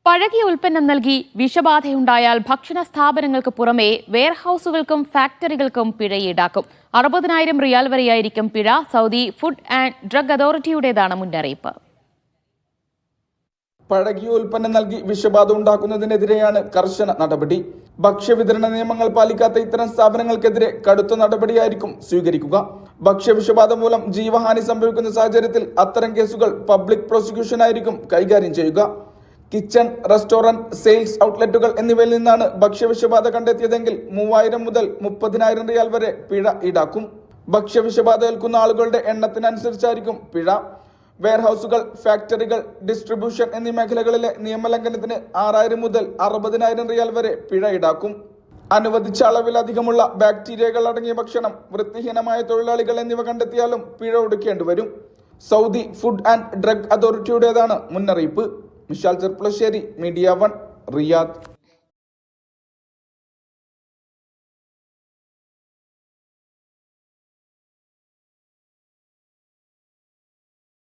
പഴകിയ ഉൽപ്പന്നം നൽകി വിഷബാധയുണ്ടായാൽ ഭക്ഷണ സ്ഥാപനങ്ങൾക്ക് പുറമെ വെയർഹൌസുകൾക്കും ഫാക്ടറികൾക്കും പിഴ ഈടാക്കും. 60,000 റിയാൽ വരെയായിരിക്കും പിഴ. സൗദി ഫുഡ് ആൻഡ് ഡ്രഗ് അതോറിറ്റിയുടേതാണ് മുന്നറിയിപ്പ്. പഴകിയ ഉൽപ്പന്നം നൽകി വിഷബാധ ഉണ്ടാക്കുന്നതിനെതിരെയാണ് കർശന നടപടി. ഭക്ഷ്യവിതരണ നിയമങ്ങൾ പാലിക്കാത്ത ഇത്തരം സ്ഥാപനങ്ങൾക്കെതിരെ കടുത്ത നടപടിയായിരിക്കും സ്വീകരിക്കുക. ഭക്ഷ്യവിഷബാധ മൂലം ജീവഹാനി സംഭവിക്കുന്ന സാഹചര്യത്തിൽ അത്തരം കേസുകൾ പബ്ലിക് പ്രോസിക്യൂഷനായിരിക്കും കൈകാര്യം ചെയ്യുക. കിച്ചൺ, റെസ്റ്റോറന്റ്, സെയിൽസ് ഔട്ട്ലെറ്റുകൾ എന്നിവയിൽ നിന്നാണ് ഭക്ഷ്യവിഷബാധ കണ്ടെത്തിയതെങ്കിൽ 3,000 മുതൽ 30,000 റിയാൽ വരെ പിഴ ഈടാക്കും. ഭക്ഷ്യവിഷബാധ ഏൽക്കുന്ന ആളുകളുടെ എണ്ണത്തിനനുസരിച്ചായിരിക്കും പിഴ. വെയർഹൌസുകൾ, ഫാക്ടറികൾ, ഡിസ്ട്രിബ്യൂഷൻ എന്നീ മേഖലകളിലെ നിയമലംഘനത്തിന് 6,000 മുതൽ 60,000 റിയാൽ വരെ പിഴ ഈടാക്കും. അനുവദിച്ച അളവിലധികമുള്ള ബാക്ടീരിയകൾ അടങ്ങിയ ഭക്ഷണം, വൃത്തിഹീനമായ തൊഴിലാളികൾ എന്നിവ കണ്ടെത്തിയാലും പിഴ ഒടുക്കേണ്ടി വരും. സൗദി ഫുഡ് ആൻഡ് ഡ്രഗ് അതോറിറ്റിയുടേതാണ് മുന്നറിയിപ്പ്. Mishal Cherpulassery, media 1, Riyadh.